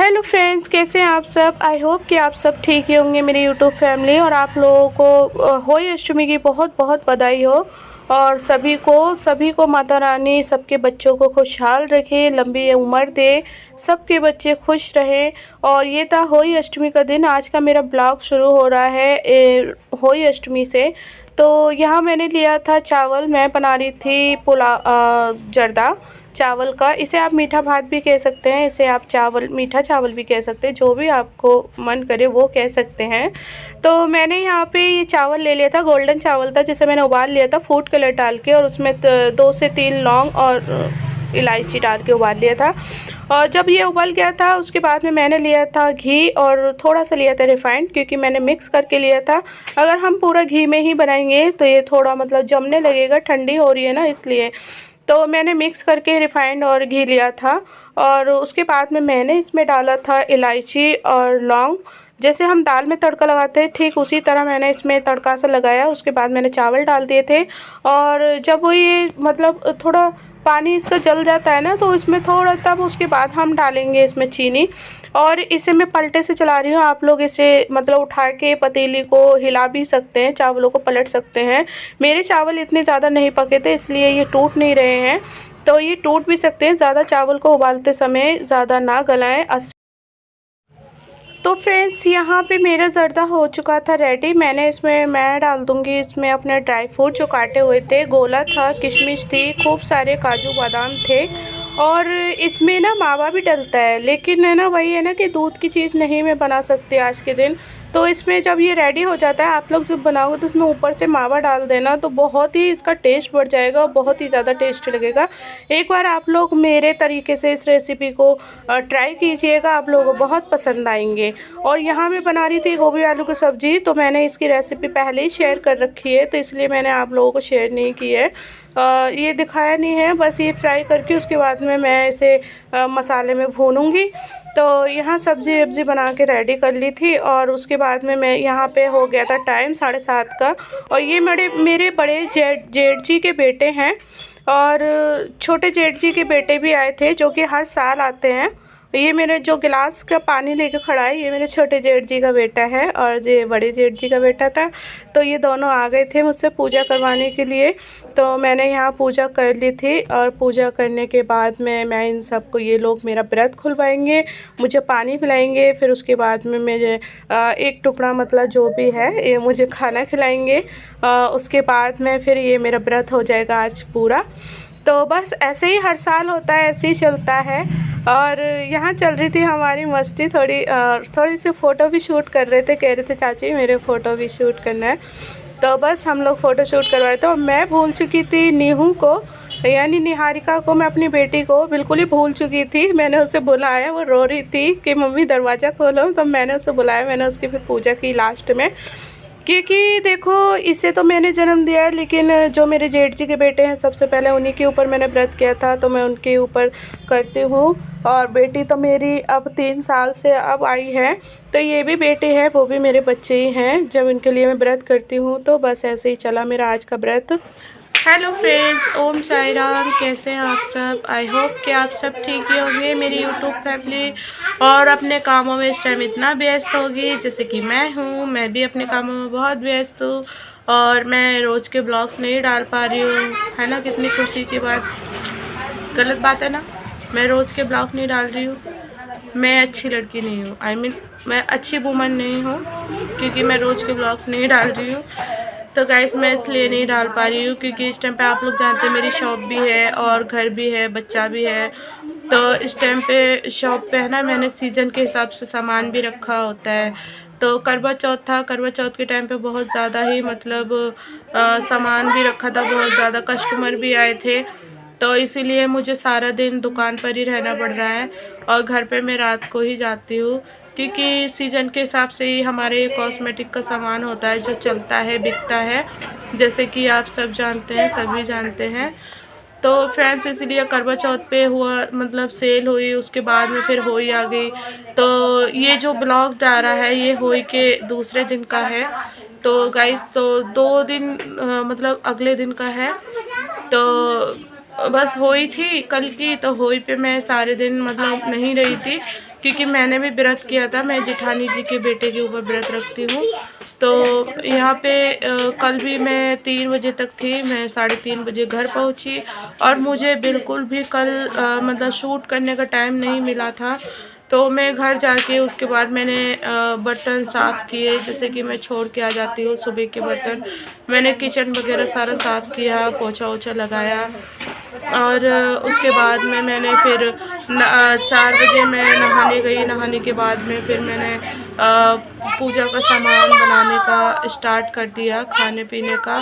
Hello friends, कैसे हैं आप सब। आई होप कि आप सब ठीक ही होंगे मेरी यूट्यूब फैमिली। और आप लोगों को होली अष्टमी की बहुत बहुत बधाई हो। और सभी को माता रानी सबके बच्चों को खुशहाल रखे, लंबी उम्र दे, सबके बच्चे खुश रहें। और ये था होली अष्टमी का दिन। आज का मेरा ब्लॉग शुरू हो रहा है होली अष्टमी से। तो यहाँ मैंने लिया था चावल, मैं बना रही थी जर्दा चावल का। इसे आप मीठा भात भी कह सकते हैं, इसे आप मीठा चावल भी कह सकते हैं, जो भी आपको मन करे वो कह सकते हैं। तो मैंने यहाँ पे ये चावल ले लिया था, गोल्डन चावल था जिसे मैंने उबाल लिया था फूड कलर डाल के, और उसमें 2 से 3 लौंग और इलायची डाल के उबाल लिया था। और जब ये उबल गया था उसके बाद में मैंने लिया था घी, और थोड़ा सा लिया था रिफ़ाइंड, क्योंकि मैंने मिक्स करके लिया था। अगर हम पूरा घी में ही बनाएंगे तो ये थोड़ा जमने लगेगा, ठंडी हो रही है ना इसलिए। तो मैंने मिक्स करके रिफ़ाइंड और घी लिया था। और उसके बाद में मैंने इसमें डाला था इलायची और लौंग। जैसे हम दाल में तड़का लगाते हैं ठीक उसी तरह मैंने इसमें तड़का सा लगाया। उसके बाद मैंने चावल डाल दिए थे। और जब वो ये थोड़ा पानी इसका जल जाता है ना, तो इसमें थोड़ा, तब उसके बाद हम डालेंगे इसमें चीनी। और इसे मैं पलटे से चला रही हूँ। आप लोग इसे उठा के पतीली को हिला भी सकते हैं, चावलों को पलट सकते हैं। मेरे चावल इतने ज़्यादा नहीं पके थे इसलिए ये टूट नहीं रहे हैं। तो ये टूट भी सकते हैं, ज़्यादा चावल को उबालते समय ज़्यादा ना गलाएं। तो फ्रेंड्स, यहाँ पे मेरा ज़र्दा हो चुका था रेडी। मैं डाल दूँगी इसमें अपने ड्राई फ्रूट जो काटे हुए थे। गोला था, किशमिश थी, खूब सारे काजू बादाम थे। और इसमें ना मावा भी डलता है, लेकिन है ना वही है ना कि दूध की चीज़ नहीं मैं बना सकती आज के दिन। तो इसमें जब ये रेडी हो जाता है, आप लोग जब बनाओगे तो उसमें ऊपर से मावा डाल देना, तो बहुत ही इसका टेस्ट बढ़ जाएगा और बहुत ही ज़्यादा टेस्टी लगेगा। एक बार आप लोग मेरे तरीके से इस रेसिपी को ट्राई कीजिएगा, आप लोगों को बहुत पसंद आएंगे। और यहाँ मैं बना रही थी गोभी आलू की सब्ज़ी, तो मैंने इसकी रेसिपी पहले ही शेयर कर रखी है, तो इसलिए मैंने आप लोगों को शेयर नहीं की है। ये दिखाया नहीं है, बस ये फ्राई करके उसके बाद में मैं इसे मसाले में भूनूंगी। तो यहाँ सब्ज़ी वब्ज़ी बना के रेडी कर ली थी। और उसके बाद में मैं यहाँ पे हो गया था टाइम 7:30 का। और ये मेरे बड़े जेठ जी के बेटे हैं, और छोटे जेठ जी के बेटे भी आए थे, जो कि हर साल आते हैं। ये मेरे जो गिलास का पानी लेके खड़ा है, ये मेरे छोटे जेठ जी का बेटा है, और ये बड़े जेठ जी का बेटा था। तो ये दोनों आ गए थे मुझसे पूजा करवाने के लिए। तो मैंने यहाँ पूजा कर ली थी, और पूजा करने के बाद में मैं इन सबको, ये लोग मेरा व्रत खुलवाएंगे, मुझे पानी पिलाएंगे, फिर उसके बाद में मुझे एक टुकड़ा जो भी है ये मुझे खाना खिलाएंगे। उसके बाद में फिर ये मेरा व्रत हो जाएगा आज पूरा। तो बस ऐसे ही हर साल होता है, ऐसे ही चलता है। और यहाँ चल रही थी हमारी मस्ती, थोड़ी सी फ़ोटो भी शूट कर रहे थे। कह रहे थे चाची मेरे फ़ोटो भी शूट करना है, तो बस हम लोग फ़ोटो शूट करवा रहे थे। और मैं भूल चुकी थी नीहू को, यानी निहारिका को, मैं अपनी बेटी को बिल्कुल ही भूल चुकी थी। मैंने उसे बुलाया, वो रो रही थी कि मम्मी दरवाज़ा खोलो, तो मैंने उसे बुलाया, मैंने उसकी फिर पूजा की लास्ट में। क्योंकि देखो, इसे तो मैंने जन्म दिया है, लेकिन जो मेरे जेठ जी के बेटे हैं सबसे पहले उन्हीं के ऊपर मैंने व्रत किया था, तो मैं उनके ऊपर करती हूँ। और बेटी तो मेरी अब 3 साल से अब आई है, तो ये भी बेटे हैं, वो भी मेरे बच्चे ही हैं जब इनके लिए मैं व्रत करती हूँ। तो बस ऐसे ही चला मेरा आज का व्रत। हेलो फ्रेंड्स, ओम साई राम, कैसे हैं आप सब। आई होप कि आप सब ठीक ही होंगे मेरी यूट्यूब फैमिली, और अपने कामों में इस टाइम इतना व्यस्त होगी जैसे कि मैं हूँ। मैं भी अपने कामों में बहुत व्यस्त हूँ, और मैं रोज़ के ब्लॉग्स नहीं डाल पा रही हूँ, है ना। कितनी खुशी की बात, गलत बात है ना। मैं रोज़ के ब्लॉग नहीं डाल रही हूँ, मैं अच्छी लड़की नहीं हूँ, मैं अच्छी वुमन नहीं हूँ, क्योंकि मैं रोज़ के ब्लॉग्स नहीं डाल रही हूँ। तो गाइस, मैं इसलिए नहीं डाल पा रही हूँ क्योंकि इस टाइम पे आप लोग जानते हैं मेरी शॉप भी है, और घर भी है, बच्चा भी है। तो इस टाइम पे शॉप पे है ना, मैंने सीज़न के हिसाब से सामान भी रखा होता है। तो करवा चौथ था, करवा चौथ के टाइम पे बहुत ज़्यादा ही सामान भी रखा था, बहुत ज़्यादा कस्टमर भी आए थे। तो इसीलिए मुझे सारा दिन दुकान पर ही रहना पड़ रहा है, और घर पे मैं रात को ही जाती हूँ, क्योंकि सीज़न के हिसाब से ही हमारे कॉस्मेटिक का सामान होता है जो चलता है, बिकता है, जैसे कि आप सब जानते हैं, सभी जानते हैं। तो फ्रेंड्स, इसीलिए करवा चौथ पे हुआ सेल हुई, उसके बाद में फिर होली आ गई। तो ये जो ब्लॉग जा रहा है ये होली के दूसरे दिन का है। तो गाइस, तो 2 दिन अगले दिन का है। तो बस होली थी कल की, तो होली पे मैं सारे दिन नहीं रही थी, क्योंकि मैंने भी व्रत किया था। मैं जेठानी जी के बेटे के ऊपर व्रत रखती हूँ। तो यहाँ पे कल भी मैं 3 बजे तक थी। मैं 3:30 बजे घर पहुँची और मुझे बिल्कुल भी कल मतलब शूट करने का टाइम नहीं मिला था। तो मैं घर जाके उसके बाद मैंने बर्तन साफ़ किए, जैसे कि मैं छोड़ के आ जाती हूँ सुबह के बर्तन। मैंने किचन वगैरह सारा साफ़ किया, पोछा वोछा लगाया और उसके बाद में मैंने फिर 4 बजे मैं नहाने गई। नहाने के बाद में फिर मैंने पूजा का सामान बनाने का स्टार्ट कर दिया, खाने पीने का।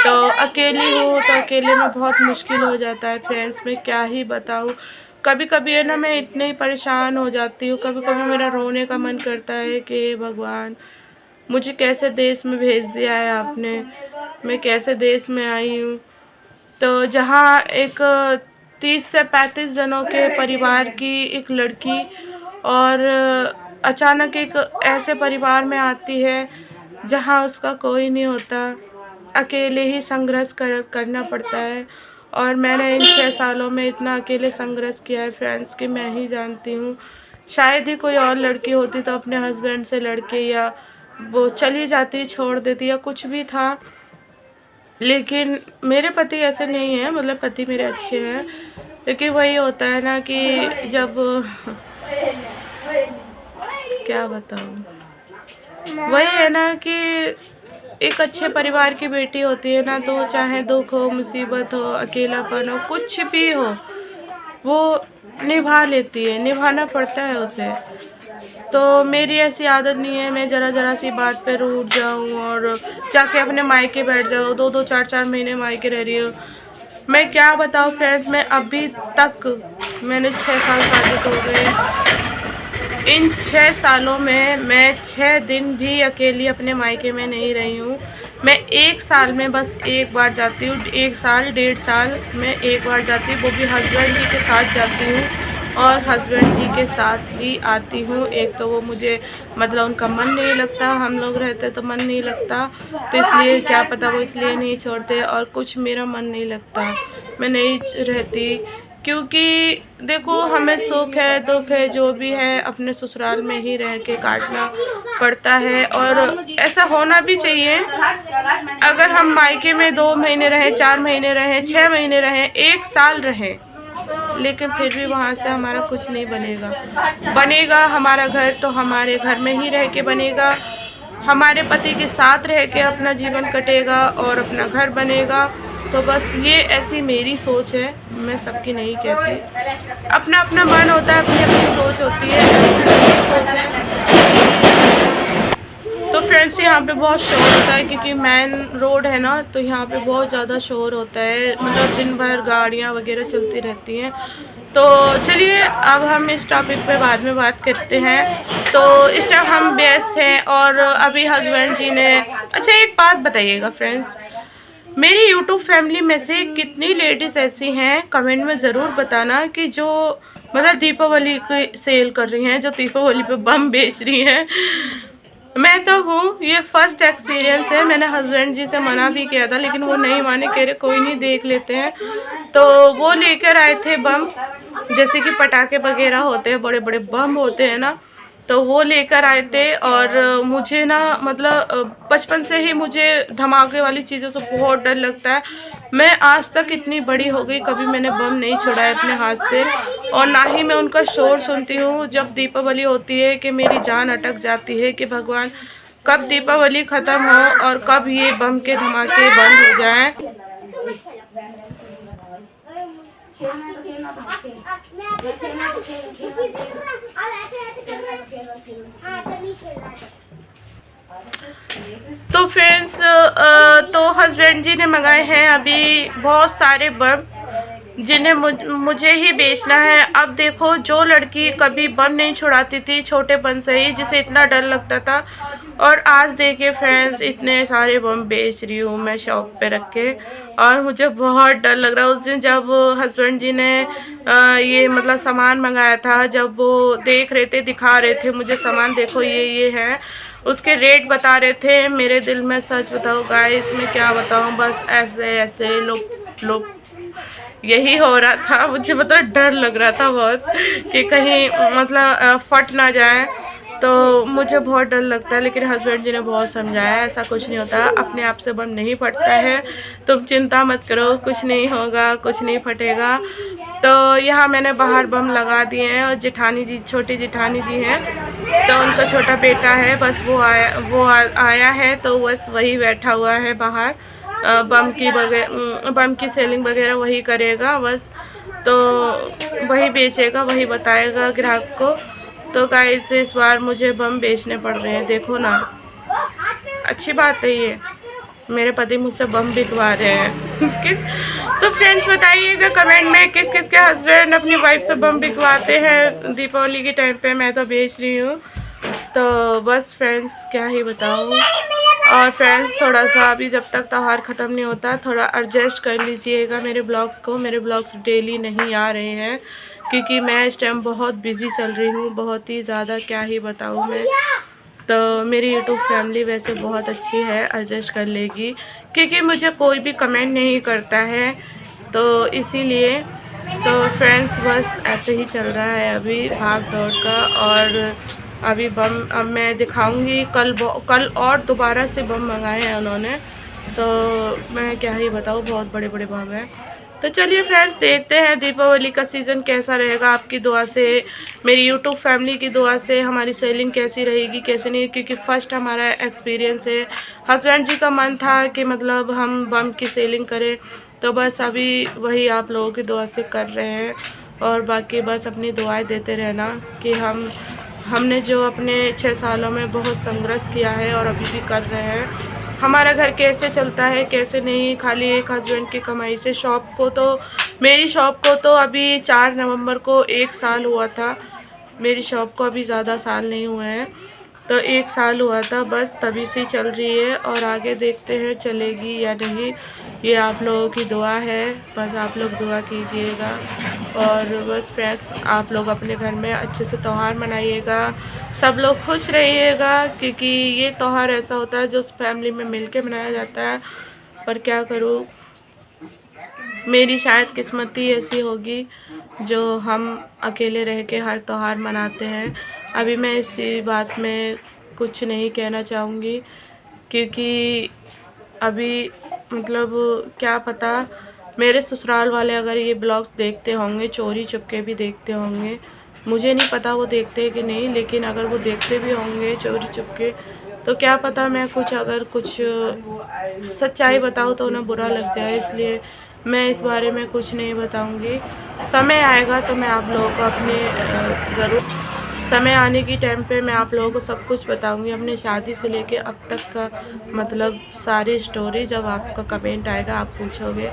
तो अकेली हूँ तो अकेले में बहुत मुश्किल हो जाता है फ्रेंड्स, मैं क्या ही बताऊँ। कभी कभी है ना मैं इतने ही परेशान हो जाती हूँ, कभी कभी मेरा रोने का मन करता है कि भगवान मुझे कैसे देश में भेज दिया है आपने, मैं कैसे देश में आई हूँ। तो जहाँ एक 30 से 35 जनों के परिवार की एक लड़की और अचानक एक ऐसे परिवार में आती है जहाँ उसका कोई नहीं होता, अकेले ही संघर्ष करना पड़ता है। और मैंने इन 6 सालों में इतना अकेले संघर्ष किया है फ्रेंड्स कि मैं ही जानती हूँ। शायद ही कोई और लड़की होती तो अपने हस्बैंड से लड़के या वो चली जाती, छोड़ देती या कुछ भी था, लेकिन मेरे पति ऐसे नहीं हैं। मतलब पति मेरे अच्छे हैं, लेकिन वही होता है ना कि जब क्या बताऊँ, वही है ना कि एक अच्छे परिवार की बेटी होती है ना, तो चाहे दुख हो, मुसीबत हो, अकेलापन हो, कुछ भी हो, वो निभा लेती है, निभाना पड़ता है उसे। तो मेरी ऐसी आदत नहीं है मैं ज़रा सी बात पे रूठ जाऊँ और जाके अपने मायके बैठ जाऊँ। 2-2 4-4 महीने मायके रह रही हूँ। मैं क्या बताऊँ फ्रेंड्स, मैं अभी तक मैंने 6 साल शादी हो गए। इन 6 सालों में मैं 6 दिन भी अकेली अपने मायके में नहीं रही हूँ। मैं 1 साल में बस 1 बार जाती हूँ, 1 साल 1.5 साल में 1 बार जाती हूँ, वो भी हस्बैंड जी के साथ जाती हूँ और हस्बैंड जी के साथ ही आती हूँ। एक तो वो मुझे मतलब उनका मन नहीं लगता, हम लोग रहते तो मन नहीं लगता, तो इसलिए क्या पता वो इसलिए नहीं छोड़ते, और कुछ मेरा मन नहीं लगता, मैं नहीं रहती। क्योंकि देखो हमें सुख है दुख है जो भी है अपने ससुराल में ही रह के काटना पड़ता है, और ऐसा होना भी चाहिए। अगर हम मायके में 2 महीने रहें, 4 महीने रहें, 6 महीने रहें, 1 साल रहें, लेकिन फिर भी वहाँ से हमारा कुछ नहीं बनेगा। हमारा घर तो हमारे घर में ही रह के बनेगा, हमारे पति के साथ रह के अपना जीवन कटेगा और अपना घर बनेगा। तो बस ये ऐसी मेरी सोच है, मैं सबकी नहीं कहती। अपना अपना मन होता है, अपनी अपनी सोच होती है, सोच है। तो फ्रेंड्स यहाँ पे बहुत शोर होता है क्योंकि मेन रोड है ना, तो यहाँ पे बहुत ज़्यादा शोर होता है, मतलब दिन भर गाड़ियाँ वगैरह चलती रहती हैं। तो चलिए अब हम इस टॉपिक पे बाद में बात करते हैं। तो इस टाइम हम व्यस्त हैं और अभी हस्बैंड जी ने, अच्छा एक बात बताइएगा फ्रेंड्स, मेरी यूट्यूब फैमिली में से कितनी लेडीज़ ऐसी हैं कमेंट में ज़रूर बताना कि जो मतलब दीपावली की सेल कर रही हैं, जो दीपावली पे बम बेच रही हैं। मैं तो हूँ, ये फर्स्ट एक्सपीरियंस है। मैंने हस्बैंड जी से मना भी किया था लेकिन वो नहीं माने, कह रहे कोई नहीं देख लेते हैं। तो वो लेकर आए थे बम, जैसे कि पटाखे वगैरह होते हैं, बड़े बड़े बम होते हैं ना, तो वो लेकर आए थे। और मुझे ना मतलब बचपन से ही मुझे धमाके वाली चीज़ों से बहुत डर लगता है। मैं आज तक इतनी बड़ी हो गई कभी मैंने बम नहीं छुड़ाया अपने हाथ से, और ना ही मैं उनका शोर सुनती हूँ जब दीपावली होती है कि मेरी जान अटक जाती है कि भगवान कब दीपावली ख़त्म हो और कब ये बम के धमाके बंद हो जाएं। तो फ्रेंड्स तो हस्बैंड जी ने मंगाए हैं अभी बहुत सारे बम, जिन्हें मुझे ही बेचना है। अब देखो, जो लड़की कभी बम नहीं छुड़ाती थी छोटेपन से ही, जिसे इतना डर लगता था, और आज देखिए फ्रेंड्स इतने सारे बम बेच रही हूँ मैं शॉप पे रख के, और मुझे बहुत डर लग रहा है। उस दिन जब हस्बैंड जी ने ये मतलब सामान मंगाया था, जब वो देख रहे थे, दिखा रहे थे मुझे सामान, देखो ये है, उसके रेट बता रहे थे, मेरे दिल में सच बताओ गाइस मैं क्या बताऊँ, बस ऐसे ऐसे लोग यही हो रहा था। मुझे मतलब डर लग रहा था बहुत कि कहीं मतलब फट ना जाए, तो मुझे बहुत डर लगता है। लेकिन हस्बैंड जी ने बहुत समझाया ऐसा कुछ नहीं होता, अपने आप से बम नहीं फटता है, तुम चिंता मत करो, कुछ नहीं होगा, कुछ नहीं फटेगा। तो यहाँ मैंने बाहर बम लगा दिए हैं और जेठानी जी, छोटी जेठानी जी हैं, तो उनका छोटा बेटा है, बस वो आया है, तो बस वही बैठा हुआ है बाहर। बम की सेलिंग वगैरह वही करेगा बस, तो वही बेचेगा, वही बताएगा ग्राहक को। तो गाइस इस बार मुझे बम बेचने पड़ रहे हैं, देखो ना, अच्छी बात है ये। मेरे पति मुझसे बम बिकवा रहे हैं किस तो फ्रेंड्स बताइएगा कमेंट में किस किस के हस्बैंड अपनी वाइफ से बम बिकवाते हैं दीपावली के टाइम पे। मैं तो बेच रही हूँ, तो बस फ्रेंड्स क्या ही बताऊँ। और फ्रेंड्स थोड़ा सा अभी जब तक त्यौहार ख़त्म नहीं होता, थोड़ा एडजस्ट कर लीजिएगा मेरे ब्लॉग्स को। मेरे ब्लॉग्स डेली नहीं आ रहे हैं क्योंकि मैं इस टाइम बहुत बिज़ी चल रही हूँ, बहुत ही ज़्यादा, क्या ही बताऊँ मैं। तो मेरी यूट्यूब फैमिली वैसे बहुत अच्छी है, एडजस्ट कर लेगी क्योंकि मुझे कोई भी कमेंट नहीं करता है, तो इसीलिए। तो फ्रेंड्स बस ऐसे ही चल रहा है अभी भाग दौड़ का। और अभी बम अब मैं दिखाऊंगी, कल और दोबारा से बम मंगाए हैं उन्होंने, तो मैं क्या ही बताऊँ, बहुत बड़े बड़े बम हैं। तो चलिए फ्रेंड्स देखते हैं दीपावली का सीज़न कैसा रहेगा। आपकी दुआ से, मेरी यूट्यूब फैमिली की दुआ से हमारी सेलिंग कैसी रहेगी कैसे नहीं, क्योंकि फ़र्स्ट हमारा एक्सपीरियंस है। हस्बैंड जी का मन था कि मतलब हम बम की सेलिंग करें, तो बस अभी वही आप लोगों की दुआ से कर रहे हैं। और बाकी बस अपनी दुआएं देते रहना कि हमने जो अपने 6 सालों में बहुत संघर्ष किया है और अभी भी कर रहे हैं, हमारा घर कैसे चलता है कैसे नहीं, खाली एक हस्बैंड की कमाई से। मेरी शॉप को तो अभी 4 नवंबर को 1 साल हुआ था। मेरी शॉप को अभी ज़्यादा साल नहीं हुए हैं, तो 1 साल हुआ था बस, तभी से चल रही है। और आगे देखते हैं चलेगी या नहीं, ये आप लोगों की दुआ है, बस आप लोग दुआ कीजिएगा। और बस फ्रेंड्स आप लोग अपने घर में अच्छे से त्यौहार मनाइएगा, सब लोग खुश रहिएगा, क्योंकि ये त्यौहार ऐसा होता है जो उस फैमिली में मिल के मनाया जाता है। पर क्या करूँ, मेरी शायद किस्मत ही ऐसी होगी जो हम अकेले रह के हर त्यौहार मनाते हैं। अभी मैं इसी बात में कुछ नहीं कहना चाहूँगी, क्योंकि अभी मतलब क्या पता मेरे ससुराल वाले अगर ये ब्लॉग्स देखते होंगे, चोरी चुपके भी देखते होंगे, मुझे नहीं पता वो देखते हैं कि नहीं, लेकिन अगर वो देखते भी होंगे चोरी चुपके, तो क्या पता मैं अगर कुछ सच्चाई बताऊँ तो उन्हें बुरा लग जाए, इसलिए मैं इस बारे में कुछ नहीं बताऊंगी। समय आएगा तो मैं आप लोगों को ज़रूर, समय आने की टाइम पे मैं आप लोगों को सब कुछ बताऊंगी, अपनी शादी से लेके अब तक का मतलब सारी स्टोरी। जब आपका कमेंट आएगा, आप पूछोगे,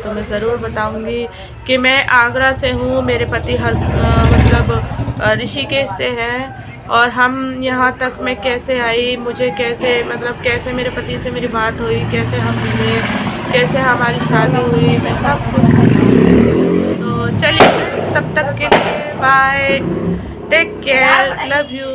तो मैं ज़रूर बताऊंगी कि मैं आगरा से हूँ, मेरे पति मतलब ऋषिकेश से हैं, और हम यहाँ तक मैं कैसे आई, मुझे कैसे मेरे पति से मेरी बात हुई, कैसे हम मिले, कैसे हमारी शादी हुई, मैं सब कुछ। तो चलिए तब तक के लिए bye, take care, love you.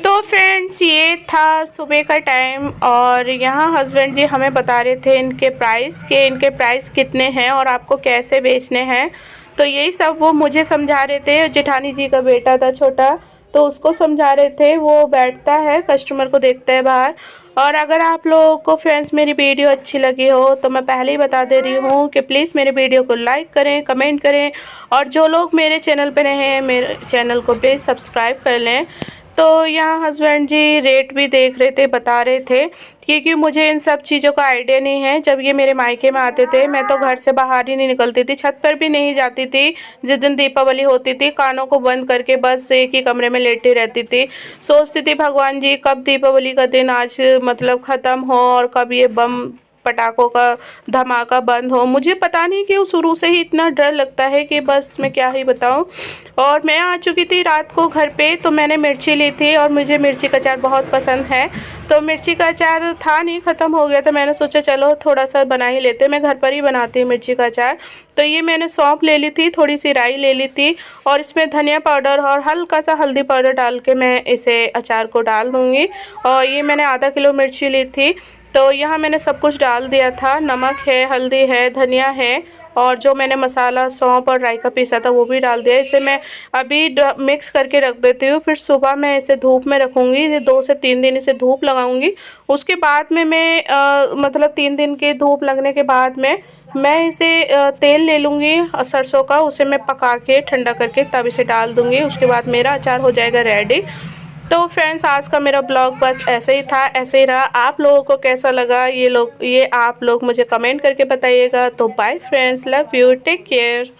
तो फ्रेंड्स ये था सुबह का टाइम, और यहाँ हस्बैंड जी हमें बता रहे थे इनके प्राइस कितने हैं और आपको कैसे बेचने हैं। तो यही सब वो मुझे समझा रहे थे। जेठानी जी का बेटा था छोटा, तो उसको समझा रहे थे, वो बैठता है कस्टमर को देखता है बाहर। और अगर आप लोगों को फ्रेंड्स मेरी वीडियो अच्छी लगी हो तो मैं पहले ही बता दे रही हूँ कि प्लीज़ मेरे वीडियो को लाइक करें, कमेंट करें, और जो लोग मेरे चैनल पर नए हैं मेरे चैनल को प्लीज़ सब्सक्राइब कर लें। तो यहाँ हस्बैंड जी रेट भी देख रहे थे, बता रहे थे, क्योंकि मुझे इन सब चीज़ों का आइडिया नहीं है। जब ये मेरे मायके में आते थे, मैं तो घर से बाहर ही नहीं निकलती थी, छत पर भी नहीं जाती थी। जिस दिन दीपावली होती थी, कानों को बंद करके बस एक ही कमरे में लेटी रहती थी, सोचती थी भगवान जी कब दीपावली का दिन आज मतलब ख़त्म हो और कब ये बम पटाखों का धमाका बंद हो। मुझे पता नहीं क्यों शुरू से ही इतना डर लगता है कि बस मैं क्या ही बताऊं। और मैं आ चुकी थी रात को घर पे, तो मैंने मिर्ची ली थी, और मुझे मिर्ची का अचार बहुत पसंद है। तो मिर्ची का अचार था नहीं, ख़त्म हो गया, तो मैंने सोचा चलो थोड़ा सा बना ही लेते, मैं घर पर ही बनाती हूँ मिर्ची का अचार। तो ये मैंने सौंफ ले ली थी, थोड़ी सी राई ले ली थी, और इसमें धनिया पाउडर और हल्का सा हल्दी पाउडर डाल के मैं इसे अचार को डाल दूँगी। और ये मैंने आधा किलो मिर्ची ली थी, तो यहाँ मैंने सब कुछ डाल दिया था, नमक है, हल्दी है, धनिया है और जो मैंने मसाला सौंफ और राई का पीसा था वो भी डाल दिया। इसे मैं अभी मिक्स करके रख देती हूँ, फिर सुबह मैं इसे धूप में रखूँगी, 2 से 3 दिन इसे धूप लगाऊँगी। उसके बाद में मैं मतलब 3 दिन के धूप लगने के बाद में मैं इसे तेल ले लूँगी सरसों का, उसे मैं पका के ठंडा करके तब इसे डाल दूँगी। उसके बाद मेरा अचार हो जाएगा रेडी। तो फ्रेंड्स आज का मेरा ब्लॉग बस ऐसे ही था, ऐसे ही रहा। आप लोगों को कैसा लगा ये आप लोग मुझे कमेंट करके बताइएगा। तो bye friends, love you, take care.